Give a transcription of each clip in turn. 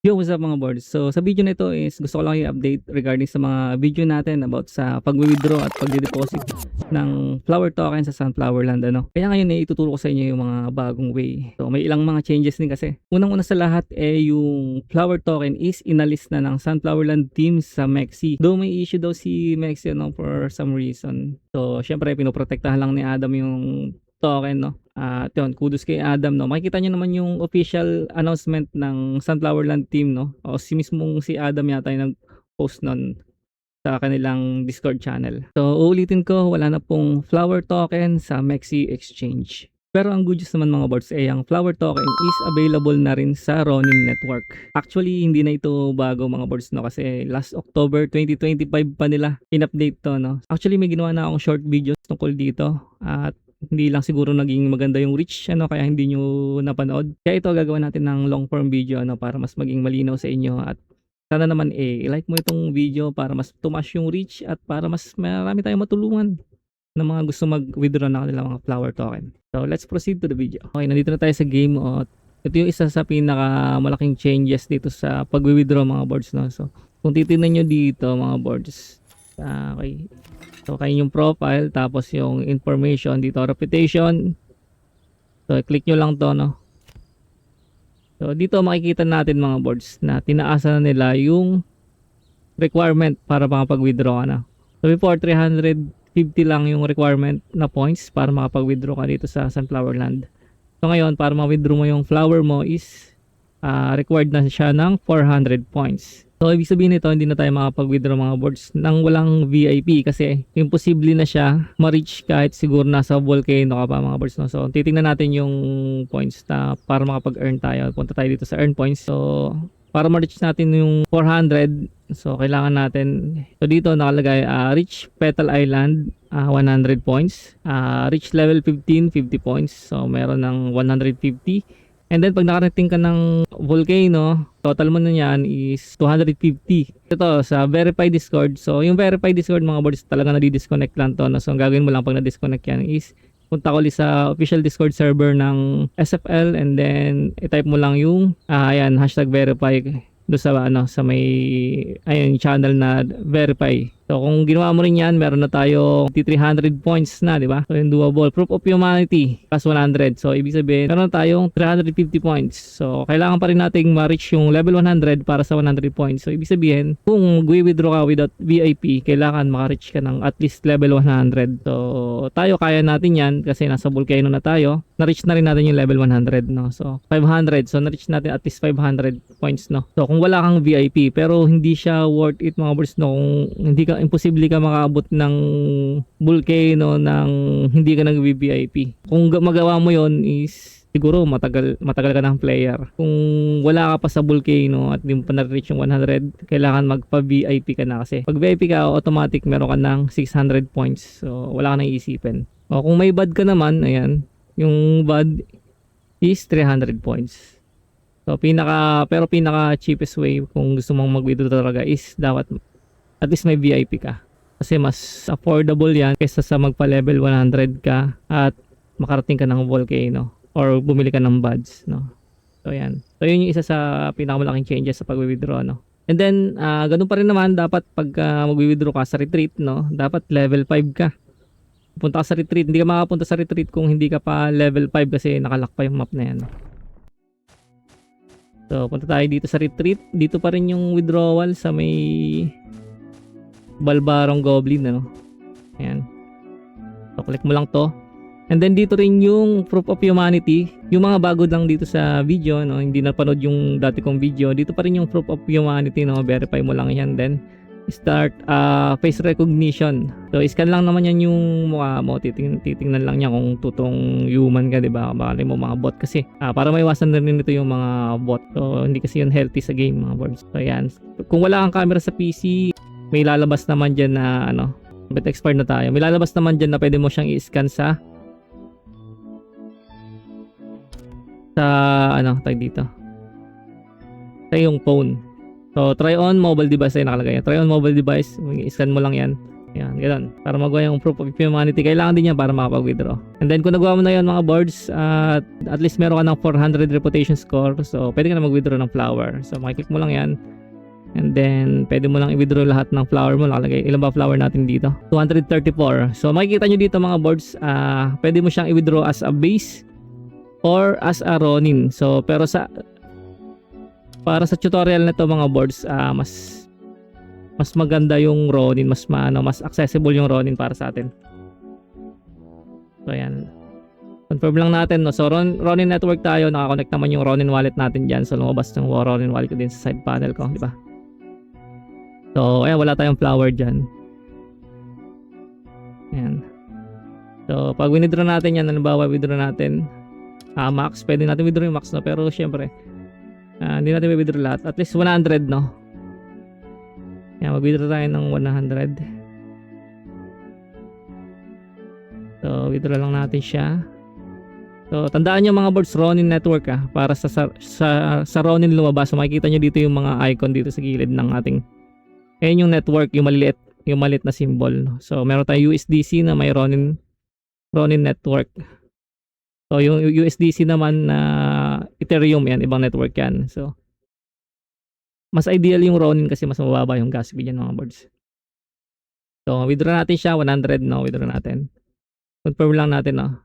Yo, what's up mga boards? So sa video na ito is gusto ko lang i-update regarding sa mga video natin about sa pag-withdraw at pagde-deposit ng flower token sa Sunflower Land ano. Kaya ngayon ituturo ko sa inyo yung mga bagong way. So may ilang mga changes din kasi. Unang-una sa lahat yung flower token is inalis na ng Sunflower Land team sa Mexi. Though may issue daw si Mexi no, for some reason. So syempre pinoprotektahan lang ni Adam yung token no. At yun, kudos kay Adam no. Makikita niyo naman yung official announcement ng Sunflower Land team no. O si mismong si Adam yata yung nag-post nun sa kanilang Discord channel. So uulitin ko, wala na pong flower token sa Mexi Exchange. Pero ang good news naman mga boards ang flower token is available na rin sa Ronin Network. Actually, hindi na ito bago mga boards no kasi last October 2025 pa nila in-update to no. Actually, may ginawa na akong short videos tungkol dito at hindi lang siguro naging maganda yung reach ano kaya hindi nyo napanood. Kaya ito gagawin natin ng long form video ano para mas maging malinaw sa inyo at sana naman i-like mo itong video para mas tumaas yung reach at para mas marami tayong matulungan ng mga gusto mag-withdraw na kanilang mga flower token. So let's proceed to the video. Okay, nandito na tayo sa game at ito yung isa sa pinakamalaking changes dito sa pag-withdraw mga boards no. So kung titingnan nyo dito mga boards, okay. So kayo yung profile tapos yung information dito reputation. So click nyo lang to no. So dito makikita natin mga boards na tinaasan na nila yung requirement para makapag-withdraw ka na. So before 350 lang yung requirement na points para makapag-withdraw ka dito sa Sunflower Land. So ngayon para ma-withdraw mo yung flower mo is required na siya ng 400 points. So ibig sabihin nito hindi na tayo makapag-withdraw mga boards nang walang VIP kasi imposible na siya ma-reach kahit siguro nasa volcano ka pa mga boards no. So titingnan natin yung points na para makapag-earn tayo. Punta tayo dito sa earn points. So para ma-reach natin yung 400, so kailangan natin, so dito nakalagay reach Petal Island 100 points, reach level 15 50 points. So meron ng 150. And then pag nakarating ka ng volcano, total mo na yan is 250. Ito sa verified Discord. So yung verified Discord mga boards talaga nadi-disconnect lang to. No? So ang gagawin mo lang pag na-disconnect yan is punta ko ulit sa official Discord server ng SFL and then i-type mo lang yung ayan, #verify do sa sa may ayun channel na verify. So kung ginawa mo rin yan, meron na tayo 300 points na, di ba? So yung doable proof of humanity plus 100. So ibig sabihin, meron na tayong 350 points. So kailangan pa rin nating ma-reach yung level 100 para sa 100 points. So ibig sabihin, kung mag-withdraw ka without VIP, kailangan maka-reach ka ng at least level 100. So tayo kaya natin yan kasi nasa volcano na tayo. Na-reach na rin natin yung level 100, no? So 500. So na-reach natin at least 500 points, no? So kung wala kang VIP pero hindi siya worth it mga boys, no? Kung hindi ka imposible ka makaabot ng volcano ng hindi ka nag-VIP. Kung magawa mo yon is siguro matagal ka ng player. Kung wala ka pa sa volcano at hindi mo pa na-reach yung 100, kailangan magpa-VIP ka na kasi pag VIP ka automatic meron ka ng 600 points. So wala ka nang iisipin. O kung may bad ka naman, ayan, yung bad is 300 points. So pinaka cheapest way kung gusto mong mag-withdraw talaga is dapat at least may VIP ka. Kasi mas affordable yan kaysa sa magpa-level 100 ka at makarating ka ng volcano or bumili ka ng buds, no? So yan. So yun yung isa sa pinakamalaking changes sa pag-withdraw, no? And then ganun pa rin naman dapat pag mag-withdraw ka sa retreat, no? Dapat level 5 ka. Punta ka sa retreat, hindi ka makapunta sa retreat kung hindi ka pa level 5 kasi nakalock pa yung map na yan. So punta tayo dito sa retreat. Dito pa rin yung withdrawal sa may Balbarong Goblin, ano? Ayan. So click mo lang to. And then dito rin yung proof of humanity. Yung mga bago lang dito sa video, no? Hindi napanood yung dati kong video. Dito pa rin yung proof of humanity, no? Verify mo lang yan. Then start face recognition. So scan lang naman yan yung mukha mo. Titingnan lang niya kung totoong human ka, diba? Baka mo mga bot kasi para maiwasan na rin ito yung mga bot. So hindi kasi yun healthy sa game mga boards. So yan. Kung wala kang camera sa PC, may lalabas naman dyan na bet expert na tayo. May lalabas naman dyan na pwede mo siyang i-scan sa tag dito sa yung phone. So try on mobile device ay nakalagay yan. Try on mobile device, i-scan mo lang yan. Yan, ganun. Para magawa yung proof of humanity, kailangan din yan para makapag-withdraw. And then kung nagawa mo na yan mga boards, at least meron ka ng 400 reputation score, so pwede ka na mag-withdraw ng flower. So makiklik mo lang yan. And then pwede mo lang i-withdraw lahat ng flower mo. Nakalagay, ilan ba flower natin dito? 234. So makikita nyo dito mga boards, pwede mo siyang i-withdraw as a base or as a Ronin. So pero para sa tutorial na to mga boards, mas maganda yung Ronin, mas accessible yung Ronin para sa atin. So ayan. Confirm lang natin, no. So Ronin network tayo, nakakonect naman yung Ronin wallet natin diyan. So lumabas yung Ronin wallet ko din sa side panel ko, di ba? So ayan, wala tayong flower diyan. Ayan. So pag withdraw natin yan, halimbawa withdraw natin max, pwede natin withdraw yung max, no. Pero syempre hindi natin withdraw lahat. At least 100, no. Yan, mag-withdraw tayo ng 100. So, withdraw lang natin siya. So, tandaan nyo mga boards, Ronin network para sa Ronin lumabas. So, makikita nyo dito yung mga icon dito sa gilid ng ating. Ayan yung network, yung maliit na symbol. So, meron tayong USDC na may Ronin network. So, yung USDC naman na Ethereum, yan, ibang network yan. So, mas ideal yung Ronin kasi mas mababa yung gas fee niyan mga boards. So, withdraw natin siya, 100, no? Withdraw natin. Confirm lang natin, no?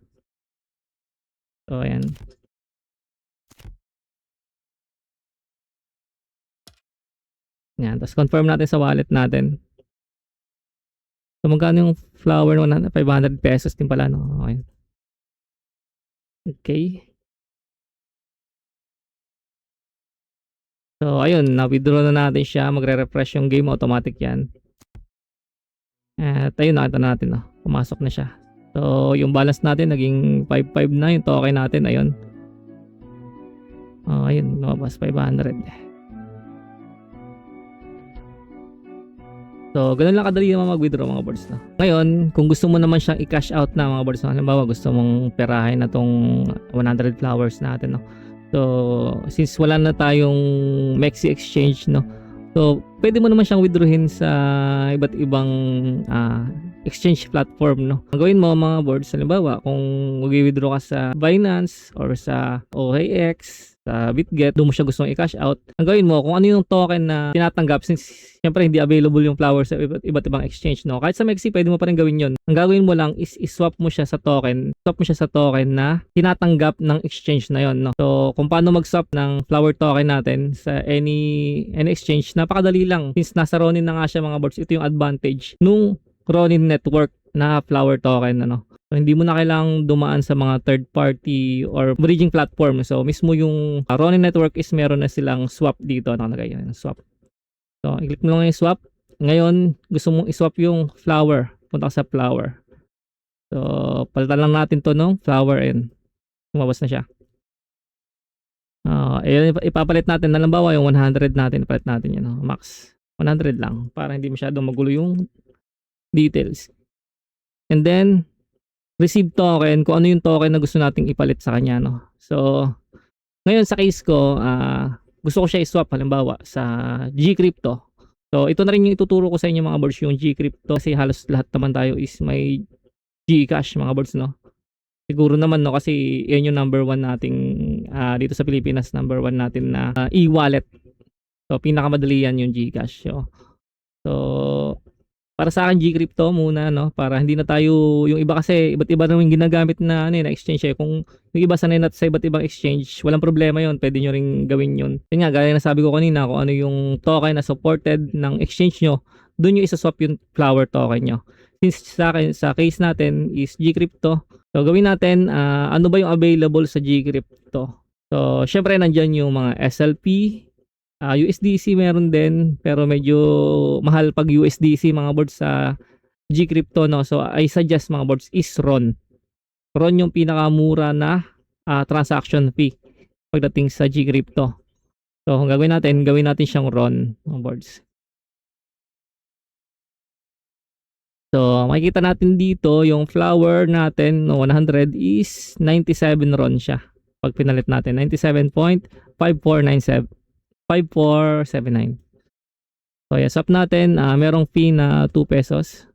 So, ayan. Yan, tapos confirm natin sa wallet natin. So, magkano yung flower ng 500 pesos din pala, no? Okay. Okay. So, ayun, na-withdraw na natin siya. Magre-refresh yung game, automatic yan. At ayun, nakita natin, no? Pumasok na siya. So, yung balance natin, naging 5.5 na yung token natin. Ayun. Ayun, lumabas 500. So, ganun lang kadali naman mag-withdraw mga boards, no? Ngayon, kung gusto mo naman siyang i-cash out na mga boards, no? Halimbawa, gusto mong perahin na tong 100 flowers natin, no? So, since wala na tayong Mexi exchange, no? So, pwede mo naman siyang withdrawin sa iba't ibang exchange platform, no? Ang gawin mo mga boards, halimbawa, kung mag-withdraw ka sa Binance or sa OKX, sa BitGet, doon mo siya gustong i-cash out. Ang gawin mo, kung ano yung token na tinatanggap, since syempre hindi available yung flowers sa iba't ibang exchange, no? Kahit sa Mexi, pwede mo pa rin gawin yun. Ang gagawin mo lang is i-swap mo siya sa token. Swap mo siya sa token na tinatanggap ng exchange na yon, no? So, kung paano mag-swap ng flower token natin sa any exchange, napakadali lang. Since nasa Ronin na nga siya mga boards, ito yung advantage nung Ronin network na flower token, ano? So, hindi mo na kailangang dumaan sa mga third party or bridging platform. So, mismo yung Ronin network is meron na silang swap dito. Nakalagay yun, swap. So, i-click mo lang yung swap. Ngayon, gusto mong i-swap yung flower. Punta ka sa flower. So, palitan lang natin to ng flower and lumabas na siya. Ipapalit natin. Halimbawa, yung 100 natin, ipalit natin yun. Max 100 lang para hindi masyadong magulo yung details. And then, receive token, kung ano yung token na gusto nating ipalit sa kanya, no? So, ngayon sa case ko, gusto ko siya i-swap halimbawa sa Gcrypto. So, ito na rin yung ituturo ko sa inyo mga boards, yung Gcrypto, kasi halos lahat naman tayo is may Gcash mga boards, no? Siguro naman, no, kasi yan yung number 1 nating dito sa Pilipinas, number 1 natin na e-wallet. So, pinakamadali yan yung Gcash. So, para sa akin Gcrypto muna, no, para hindi na tayo yung iba kasi iba't iba na yung ginagamit na na exchange kung yung iba sanay natin sa iba't ibang exchange, walang problema yon, pwede nyo ring gawin yun. Yun nga, gaya na sabi ko kanina, kung ano yung token na supported ng exchange nyo, doon nyo isa-swap yung flower token nyo. Since sa case natin is Gcrypto, so gawin natin ano ba yung available sa Gcrypto. So syempre nandyan yung mga SLP, USDC meron din, pero medyo mahal pag USDC mga boards sa Gcrypto, no? So I suggest mga boards is RON. RON yung pinakamura na transaction fee pagdating sa Gcrypto. So kung gawin natin siyang RON mga boards. So makikita natin dito yung flower natin no, 100 is 97 RON siya. Pag pinalit natin 97.5497 5479. So, swap natin, merong fee na 2 pesos.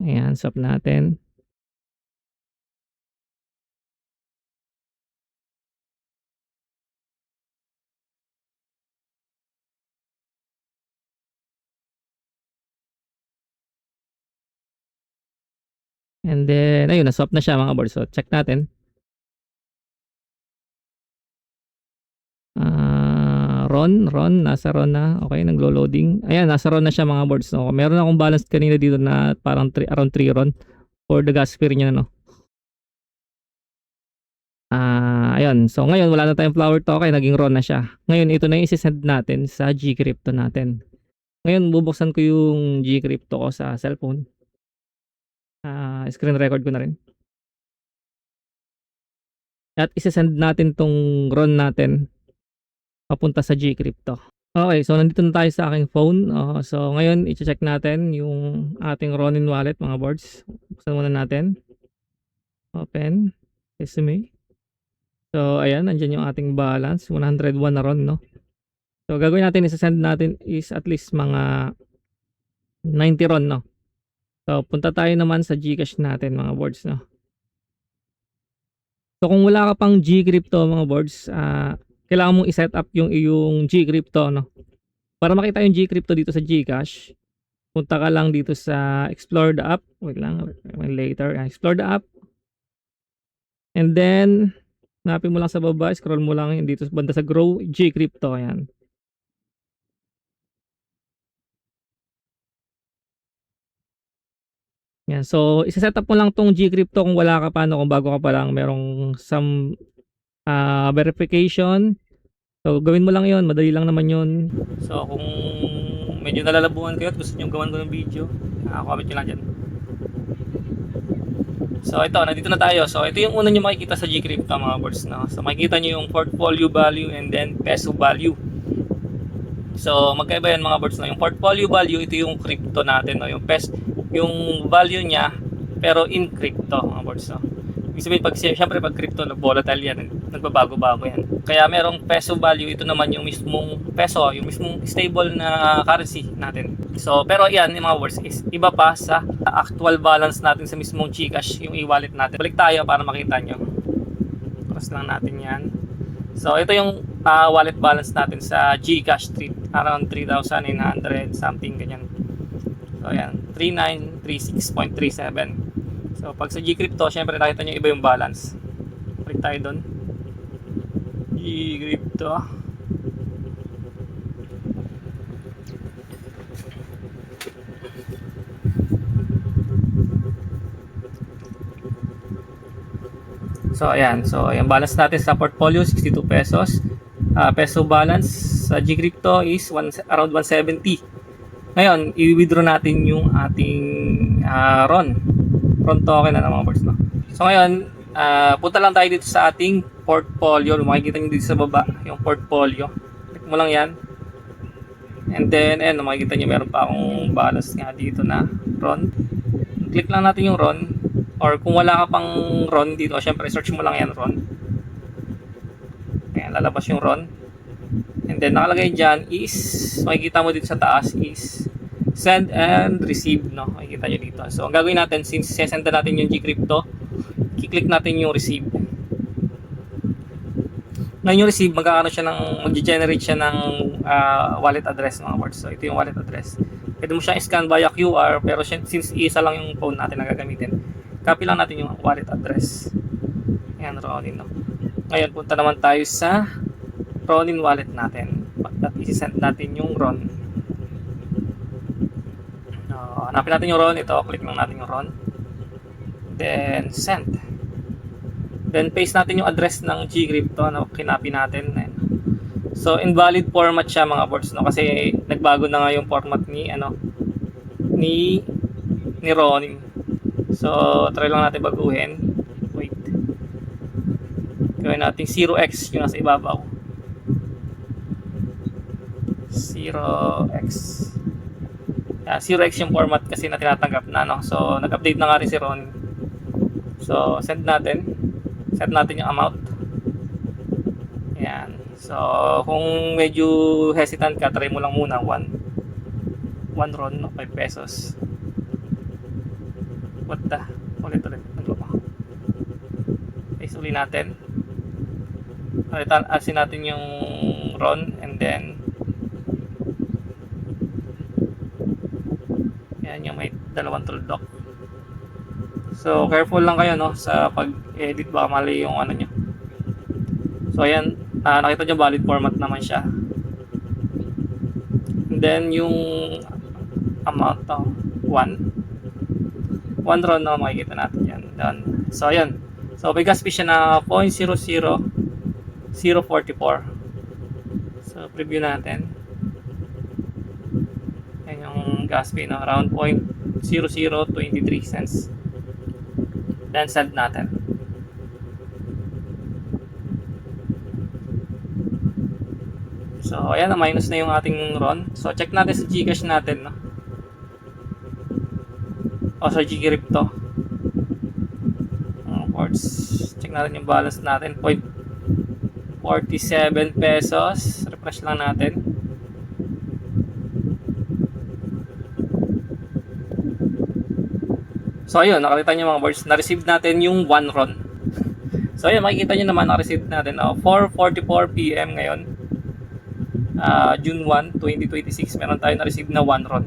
Ayan, swap natin. And then, ayun, na-swap na siya mga boards. So, check natin. Ron, nasa Ron na. Okay, naglo-loading. Ayan, nasa Ron na siya mga boards. No? Meron akong balance kanina dito na parang around 3 Ron for the gas fare niya, no? Ayun. So, ngayon, wala na tayong flower token. Naging Ron na siya. Ngayon, ito na yung isi-send natin sa Gcrypto natin. Ngayon, bubuksan ko yung Gcrypto ko sa cellphone. Screen record ko na rin. At isi-send natin tong Ron natin papunta sa Gcrypto. Okay, so nandito na tayo sa aking phone. So ngayon, i-check natin yung ating Ronin wallet mga boards. Buksan muna natin. Open. Resume. So ayan, nandiyan yung ating balance. 101 na ron, no? So gagawin natin, isa-send natin is at least mga 90 ron, no? So punta tayo naman sa Gcash natin mga boards, no? So kung wala ka pang Gcrypto mga boards, kailangan mong i-set up yung iyong Gcrypto, no? Para makita yung Gcrypto dito sa Gcash, punta ka lang dito sa Explore the app. Wait lang, later. Explore the app. And then, hanapin mo lang sa baba, scroll mo lang yun dito banda sa Grow Gcrypto. Ayan. Yan. So, isa-set up mo lang tong Gcrypto kung wala ka pa, no? Kung bago ka pa lang, merong some verification. So, gawin mo lang yon, madali lang naman yon. So, kung medyo nalalabuhan kayo at gusto nyo gawan ko ng video, comment nyo lang dyan. So, ito, nandito na tayo. So, ito yung una nyo makikita sa Gcrypto mga boards, no? So, makikita nyo yung portfolio value and then peso value. So, magkaiba yan mga boards, no? Yung portfolio value, ito yung crypto natin, no? Yung value niya, pero in crypto mga boards, no? Ibig sabihin, syempre pag crypto, volatile yan, nagbabago-bago yan. Kaya merong peso value, ito naman yung mismong peso, yung mismong stable na currency natin. So, pero yan, yung mga words is iba pa sa actual balance natin sa mismong Gcash, yung e-wallet natin. Balik tayo para makita nyo. Cross lang natin yan. So, ito yung wallet balance natin sa Gcash, around 3,900 something, ganyan. So, ayan, 3936.37. So, pag sa Gcrypto, syempre nakita nyo iba yung balance. Balik tayo doon. Gcrypto. So, ayan. So, yung balance natin sa portfolio, 62 pesos. Peso balance sa Gcrypto is around 170. Ngayon, i-withdraw natin yung ating RON token na mga boards, no? So ngayon, punta lang tayo dito sa ating portfolio. Makikita nyo dito sa baba yung portfolio. Click mo lang yan. And then, ayan, makikita nyo meron pa akong balance nga dito na RON. Click lang natin yung RON. Or kung wala ka pang RON dito, syempre search mo lang yan RON. Ayan, lalabas yung RON. And then nakalagay dyan is, makikita mo dito sa taas is send and receive, no? Makikita nyo dito. So, ang gagawin natin, since sesend natin yung Gcrypto, i-click natin yung receive. Ngayon yung receive, mag-generate siya ng wallet address, mga boards. So, ito yung wallet address. Pwede mo siyang scan via QR, pero since isa lang yung phone natin na gagamitin, copy lang natin yung wallet address. Ayan, Ronin, no? Ngayon, punta naman tayo sa Ronin wallet natin. At isi-send natin yung RON. Hanapin natin yung RON. Ito, click lang natin yung RON. Then, send. Then, paste natin yung address ng Gcrypto na kinapin natin. So, invalid format siya mga boards, no? Kasi nagbago na nga yung format ni Ronin. So, try lang natin baguhin. Wait. Gawin natin 0x yung nasa ibabaw. 0x. 0x yung format kasi na tinatanggap na, no? So, nag-update na nga rin si Ron. So, send natin. Set natin yung amount. Ayan. So, kung medyo hesitant ka, try mo lang muna 1 RON, no? 5 pesos. what the, ulit naglopa. Paste uli natin. Asin natin yung RON, and then yan yung may dalawang tuldok. So careful lang kayo, no, sa pag-edit, baka mali yung ano nyo. So ayan, nakita nyo valid format naman siya. And then yung amount to 1 RON, no, makikita natin yan. Done. So ayan, so may gas fee siya na 0.00044. So preview natin. Yan yung gas fee, no, around 0.0023 cents. Then send natin. So ayan, na minus na yung ating RON. So check natin sa Gcash natin, no, o sa Gcrypto. Check natin yung balance natin, 0.47 pesos. Refresh lang natin. So ayun, nakita nyo mga boards, na-receive natin yung 1 RON. So ayun, makikita nyo naman na-receive natin 4:44 PM ngayon, June 1, 2026. Meron tayo na-receive na 1 RON.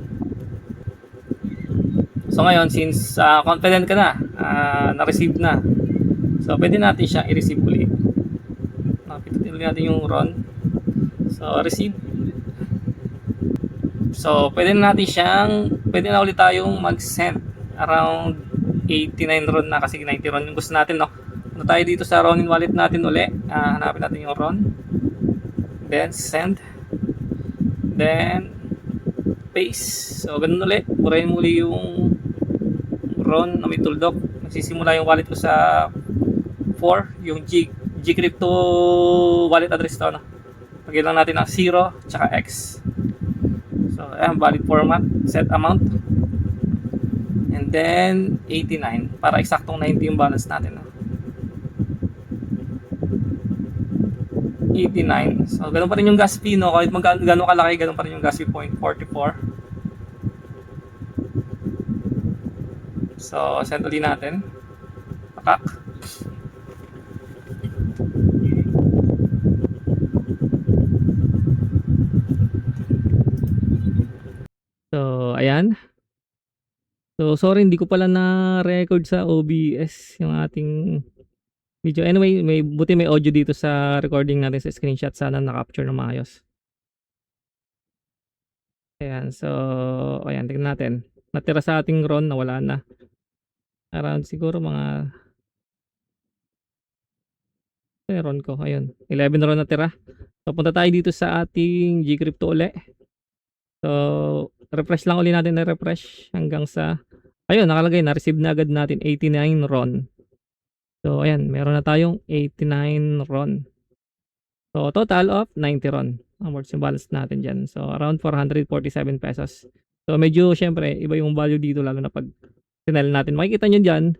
So ngayon, since confident ka na, na-receive na, so pwede natin siyang i-receive ulit. Pindutin ulit natin yung RON. So receive. So pwede na ulit tayong mag-send around 89 RON na, kasi 90 RON yung gusto natin, no. Ano tayo dito sa Ronin wallet natin uli, hanapin natin yung RON, then send, then paste. So ganun ulit, purahin muli yung RON na may tuldok. Magsisimula yung wallet ko sa 4, yung Gcrypto wallet address to, no. Lagyan lang natin ang 0 tsaka X. So ayan, valid format, set amount, and then 89 para eksaktong 90 yung balance natin, no? 89. So ganun pa rin yung gas fee, no, kahit gano'n kalaki, ganun pa rin yung gas fee, 0.44. So send ulit natin, pakak. So ayan. So sorry, hindi ko pala na-record sa OBS yung ating video. Anyway, buti may audio dito sa recording natin sa screenshot. Sana na-capture ng maayos. Ayan, so ayan, tingnan natin. Natira sa ating RON, nawala na. Around siguro mga RON ko, ayun, 11 RON natira. So punta tayo dito sa ating Gcrypto uli. So refresh lang ulit natin, na refresh hanggang sa, ayun, nakalagay na receive na agad natin 89 RON. So ayan, meron na tayong 89 RON. So total of 90 RON ang worth yung balance natin dyan. So around 447 pesos. So medyo syempre iba yung value dito, lalo na pag sinell natin. Makikita nyo dyan,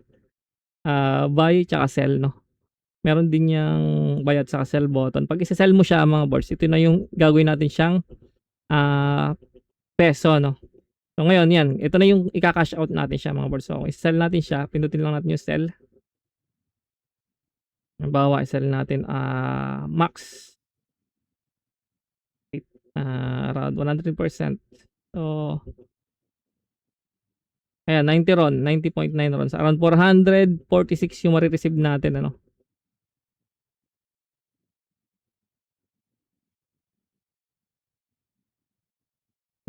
buy tsaka sell, no. Meron din yung buy at saka sell button. Pag isa-sell mo siya mga boards, ito na yung gagawin natin siyang peso, no. So ngayon yan, ito na yung ika-cash out natin siya mga boards. So kung isa-sell natin siya, pindutin lang natin yung sell. Halimbawa, i-sell natin max around 100%. So ayan, 90 RON, 90.9 RON. So around 446 yung marireceive natin, ano.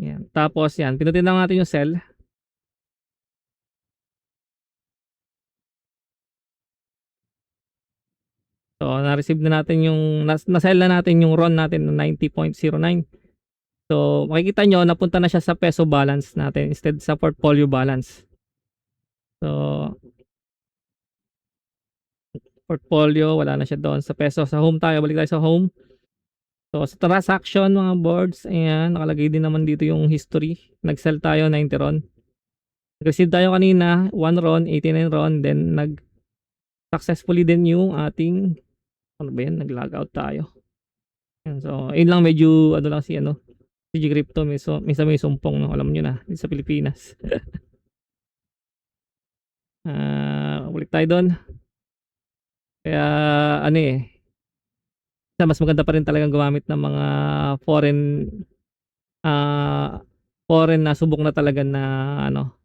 Yan. Tapos yan, pindutin lang natin yung sell. So na-receive na natin yung na-sell na natin yung RON natin na 90.09. So makikita nyo, napunta na siya sa peso balance natin instead sa portfolio balance. So portfolio, wala na siya doon sa peso. Sa home tayo, balik tayo sa home. So sa transaction mga boards, ayan, nakalagay din naman dito yung history. Nag-sell tayo 90 RON. Nag-receive tayo kanina 1 RON, 89 RON, then successfully din yung ating, ano ba yan, nag-log out tayo. Ayan, so yun lang, medyo ano lang si Gcrypto, may sumpong, no? Alam nyo na, sa Pilipinas. Balik tayo do'n. Kaya ano, mas maganda pa rin talagang gumamit ng mga foreign, ah, foreign na subok na talaga na ano,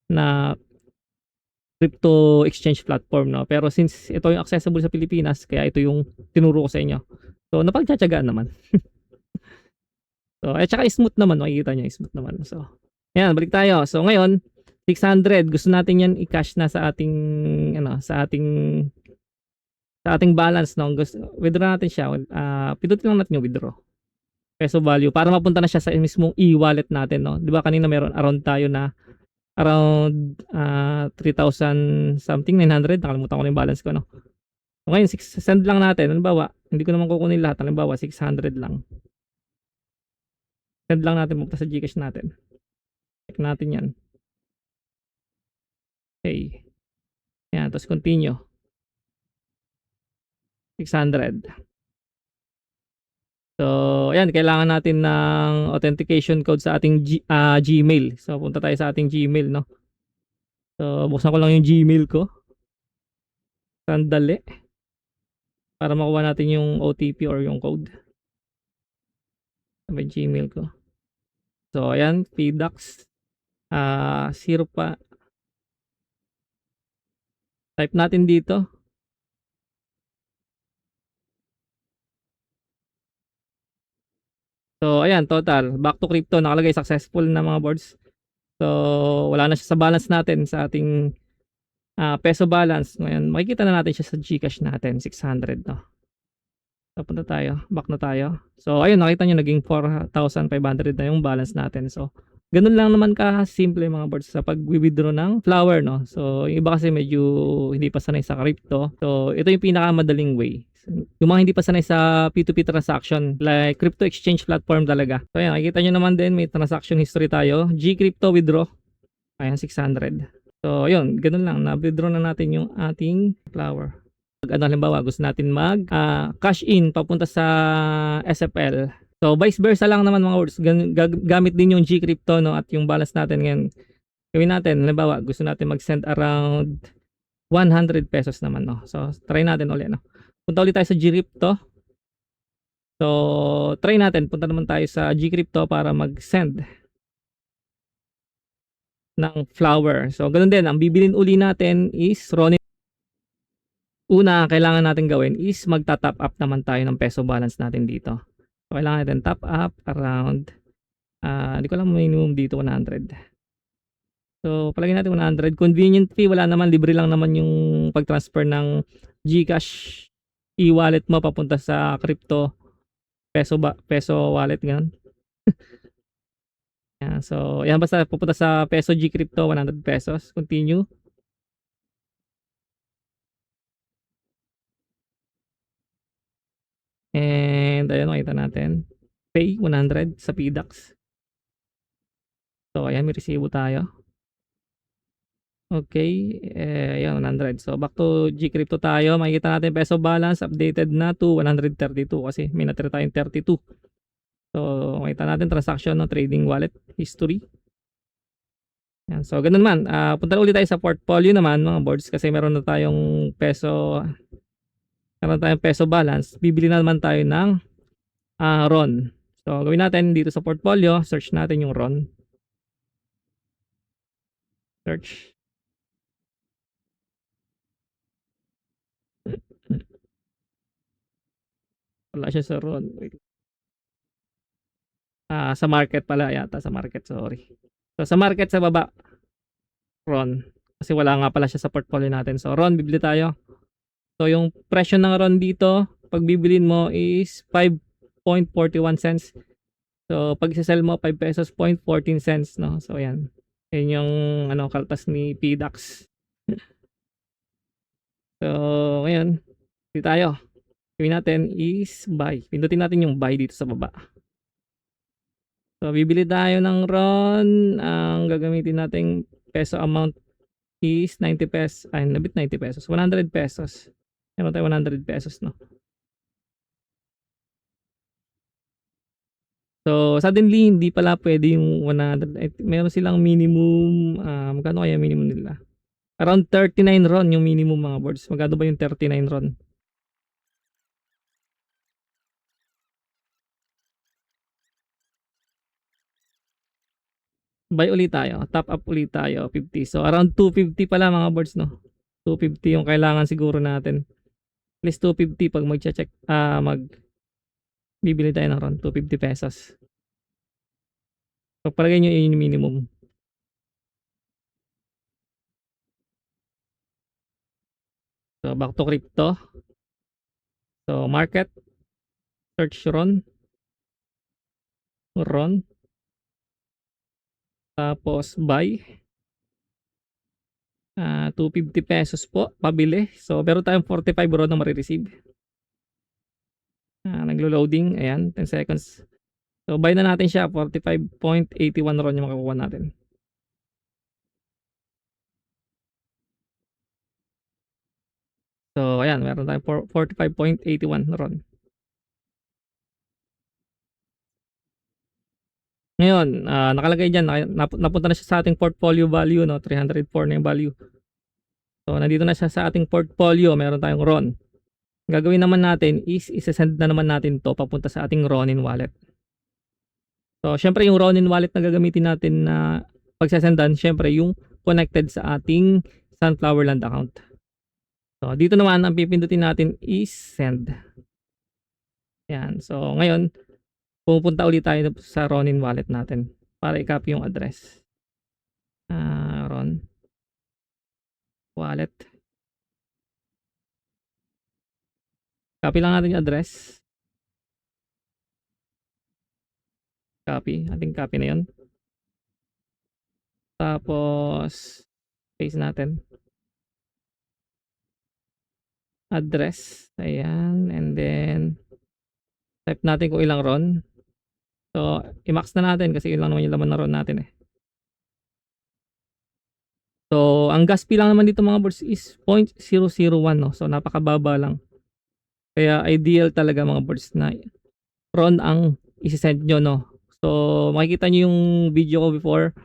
na crypto exchange platform 'no. Pero since ito yung accessible sa Pilipinas kaya ito yung tinuro ko sa inyo. So napagtiyatiyagaan naman. So, at saka smooth naman, makikita niyo smooth naman. So, ayan balik tayo. So ngayon, 600 gusto natin 'yan i-cash na sa ating ano, sa ating balance 'no. Withdraw natin siya, pindutin lang natin yung withdraw. Peso value para mapunta na siya sa mismong e-wallet natin 'no. 'Di ba kanina meron around tayo na around 3,000 something, 900, nakalimutan ko na yung balance ko 'no. So ngayon send lang natin, halimbawa, hindi ko naman kukunin lahat, halimbawa 600 lang. Send lang natin papunta sa GCash natin. Check natin 'yan. Okay. Ayan, tapos continue. 600. So, ayan kailangan natin ng authentication code sa ating Gmail. So, punta tayo sa ating Gmail 'no. So, buksan ko lang yung Gmail ko. Sandali. Para makuha natin yung OTP or yung code. Sa may Gmail ko. So, ayan, PDAX. 0 pa. Type natin dito. So, ayan, total. Back to crypto. Nakalagay successful na mga boards. So, wala na siya sa balance natin sa ating peso balance. Ngayon, makikita na natin siya sa GCash natin. 600 no. So, punta tayo. Back na tayo. So, ayun, nakita nyo naging 4,500 na yung balance natin. So, ganun lang naman ka-simple mga boards sa pag-withdraw ng flower, no? So, yung iba kasi medyo hindi pa sanay sa crypto. So, ito yung pinakamadaling way. Yung mga hindi pa sanay sa P2P transaction, like crypto exchange platform talaga. So, ayan, nakikita nyo naman din, may transaction history tayo. G-Crypto withdraw. Ayan, 600. So, yun, ganun lang. Na-withdraw na natin yung ating flower. Ano, halimbawa gusto natin mag cash in papunta sa SFL. So vice versa lang naman mga words, gamit din yung Gcrypto no, at yung balance natin ngayon. Gawin natin halimbawa gusto natin mag-send around 100 pesos naman no. So try natin ulit no. Punta ulit tayo sa Gcrypto. So try natin, punta naman tayo sa Gcrypto para mag-send ng flower. So ganun din, ang bibilin uli natin is Ronin. Una, kailangan natin gawin is magta-top up naman tayo ng peso balance natin dito. So, kailangan natin top up around, hindi ko alam minimum dito 100. So, palagay natin 100. Convenient fee, wala naman, libre lang naman yung pag-transfer ng GCash e-wallet mo papunta sa crypto peso wallet ganun. Yan, so, yan basta pupunta sa peso Gcrypto 100 pesos. Continue. And ayun, makita natin. Pay 100 sa PDAX. So, ayan, may resibo tayo. Okay, ayan, 100. So, back to Gcrypto tayo. Makikita natin peso balance updated na to 132 kasi may natira tayong 32. So, makita natin transaction no, trading wallet history. Ayan, so, ganun man. Punta ulit tayo sa portfolio naman mga boards kasi meron na tayong peso balance. Bibili na naman tayo ng RON. So, gawin natin dito sa portfolio, search natin yung RON. Search. Wala siya sa RON. Sa market pala yata, sa market, sorry. So, sa market sa baba, RON. Kasi wala nga pala siya sa portfolio natin. So, RON, bibili tayo. So, yung presyo ng RON dito, pag bibilin mo is 5.41 cents. So, pag sell mo, 5 pesos, 0.14 cents, no? So, ayan. Yan yung, kaltas ni PDAX. So, ngayon, dito tayo. Gawin natin is buy. Pindutin natin yung buy dito sa baba. So, bibili tayo ng RON. Ang gagamitin nating peso amount is 90 pesos. Ay, nabit 90 pesos. 100 pesos. Meron tayo 100 pesos, no? So, suddenly, hindi pala pwede yung 100. Meron silang minimum. Magkano kaya minimum nila? Around 39 RON yung minimum mga boards. Magkano ba yung 39 RON? Buy ulit tayo. Top up ulit tayo. 50. So around 250 pala mga boards, no? 250 yung kailangan siguro natin. At least 250 pag mag-check, bibili tayo ng RON. 250 pesos. Pagpalagay nyo yun yung minimum. So back to crypto. So market. Search RON. RON. Tapos buy. 250 pesos po pabili. So meron tayong 45 RON na marireceive. Naglo-loading. Ayan, 10 seconds. So buy na natin siya. 45.81 RON yung makukuha natin. So ayan, meron tayong 45.81 RON. Ngayon, nakalagay dyan, napunta na siya sa ating portfolio value, no? 304 na yung value. So nandito na siya sa ating portfolio. Meron tayong RON. Ang gagawin naman natin is isesend na naman natin to papunta sa ating Ronin wallet. So syempre yung Ronin wallet na gagamitin natin na pagsesendan, syempre yung connected sa ating Sunflower Land account. So dito naman ang pipindutin natin is send. Yan. So ngayon, pupunta ulit tayo sa Ronin wallet natin para i-copy yung address. Ron wallet. Copy lang natin yung address. Copy. Ating copy na yun. Tapos, paste natin. Address. Ayan. And then, type natin kung ilang RON. So, i-max na natin kasi ilang naman yung laman na RON natin eh. So, ang gas fee lang naman dito mga boards is 0.001, no? So, napakababa lang. Kaya ideal talaga mga boards na RON ang isi-send nyo, no? So, makikita nyo yung video ko before.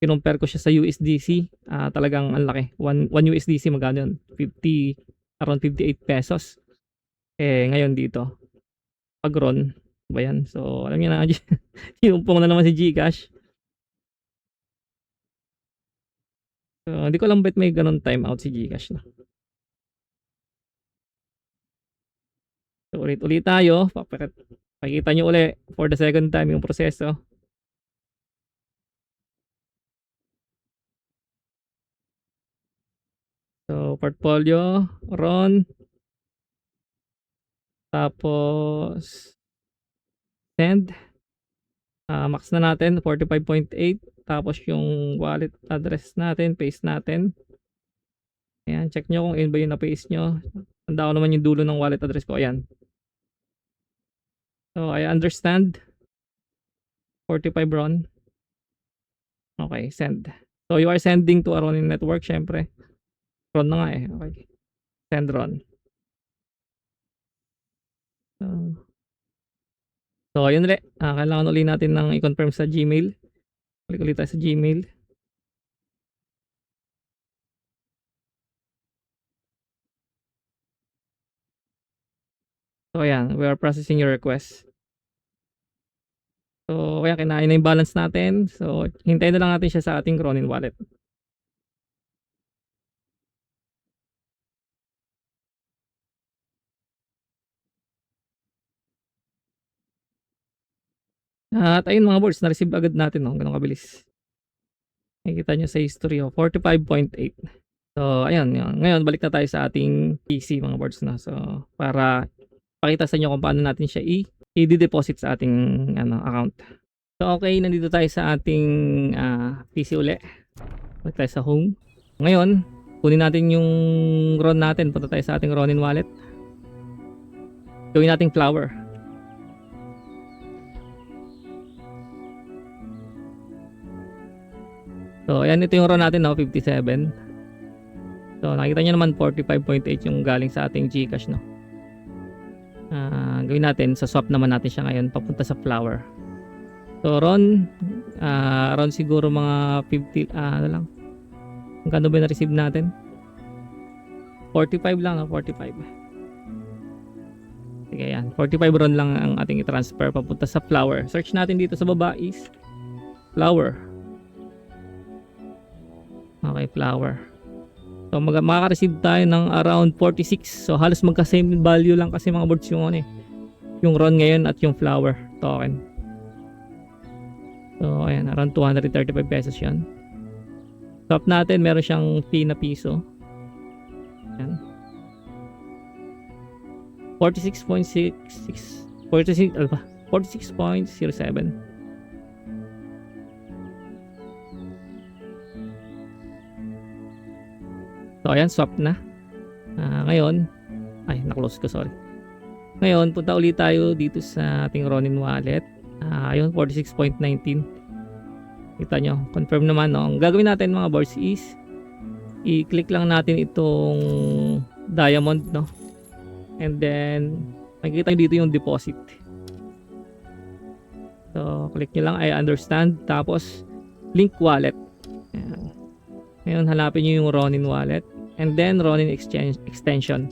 Kinumpare ko siya sa USDC. Talagang ang laki. 1 USDC magkano yun? Around 58 pesos. Ngayon dito. Pag RON, ba yan? So, alam niyo na, inumpong na naman si GCash. So, hindi ko alam ba't may ganun timeout si GCash na. So, ulit-ulit tayo. Pakita nyo ulit for the second time yung proseso. So, portfolio, RON. Tapos, send. Max na natin, 45.8. Tapos, yung wallet address natin, paste natin. Ayan, check nyo kung yun ba yung na-paste nyo. Tanda ko naman yung dulo ng wallet address ko. Ayan. So, I understand. 45 RON. Okay, send. So, you are sending to a Ronin network, syempre. RON na nga eh. Okay. Send RON. So ayun ulit. Kailangan ulit natin nang i-confirm sa Gmail. Balik ulit tayo sa Gmail. So ayan, we are processing your request. So kaya kinain na yung balance natin. So hintayin na lang natin siya sa ating Ronin wallet. At ayun mga boards, na-receive agad natin, no? Ganun kabilis. Nakikita nyo sa history, 45.8. So ayun, yun. Ngayon balik na tayo sa ating PC mga boards, no? So para pakita sa inyo kung paano natin siya i-deposit sa ating account. So okay, nandito tayo sa ating PC uli. Balik tayo sa home. Ngayon, kunin natin yung RON natin. Punta tayo sa ating Ronin wallet. Gawin nating flower. So ayan, ito yung RON natin, no? 57. So nakita nyo naman 45.8 yung galing sa ating GCash, no? Gawin natin, sa swap naman natin siya ngayon papunta sa flower. So RON siguro mga 50 ano lang, Magkano ba na-receive natin? 45 lang, no? 45. Sige, yan. 45 ron lang ang ating i-transfer papunta sa flower. Search natin dito sa baba is flower. Okay, flower. So makaka-receive tayo ng around 46. So halos magka-same value lang kasi mga boards yung ano eh. Yung RON ngayon at yung flower token. So ayan, around 235 pesos 'yan. Top natin meron siyang fee na piso. Ayan. 46.66 46.07. So ayan, swap na. Ngayon, ay na-close ko, sorry. Ngayon, punta ulit tayo dito sa ating Ronin wallet. Ayun, 46.19. Kita nyo, confirm naman, no? Ang gagawin natin mga boards is i-click lang natin itong diamond, no? And then makikita nyo dito yung deposit. So click nyo lang, I understand. Tapos link wallet. Ayan. Ngayon hanapin nyo yung Ronin wallet. And then Ronin extension.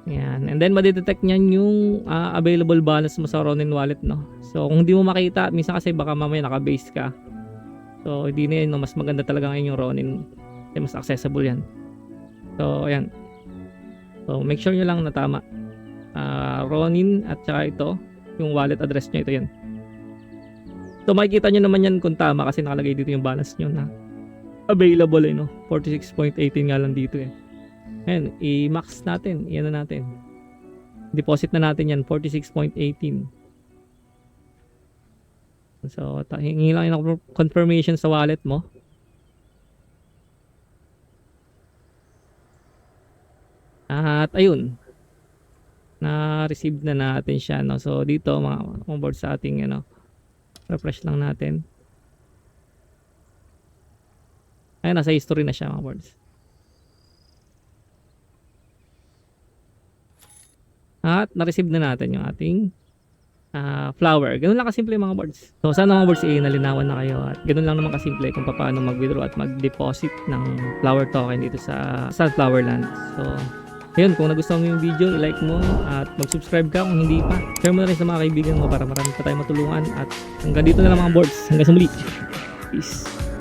Ayan. And then madidetect nyan yung available balance mo sa Ronin wallet, no? So kung hindi mo makita, minsan kasi baka mamaya naka-base ka. So hindi na yun, no? Mas maganda talaga ngayon yung Ronin. Kasi mas accessible yan. So ayan. So make sure nyo lang na tama. Ronin at saka ito, yung wallet address nyo, ito yan. So makikita nyo naman yan kung tama kasi nakalagay dito yung balance nyo na available eh, no? 46.18 nga lang dito eh. Ayan, i-max natin. Iyan na natin. Deposit na natin yan, 46.18. So, hingi lang yung confirmation sa wallet mo. At ayun, na-receive na natin siya, no? So, dito, mga board sa ating, ano, refresh lang natin. Ayun, nasa history na siya, mga boards. At na-receive na natin yung ating flower. Ganun lang kasimple mga boards. So sana mga boards nalinawan na kayo at ganun lang naman kasimple kung paano mag-withdraw at mag-deposit ng flower token dito sa Sunflower Land. So ayun, kung nagustuhan mo yung video, i-like mo at mag-subscribe ka kung hindi pa. Share mo na rin sa mga kaibigan mo para marami pa tayong matulungan at hanggang dito na lang mga boards. Hanggang sa muli. Peace.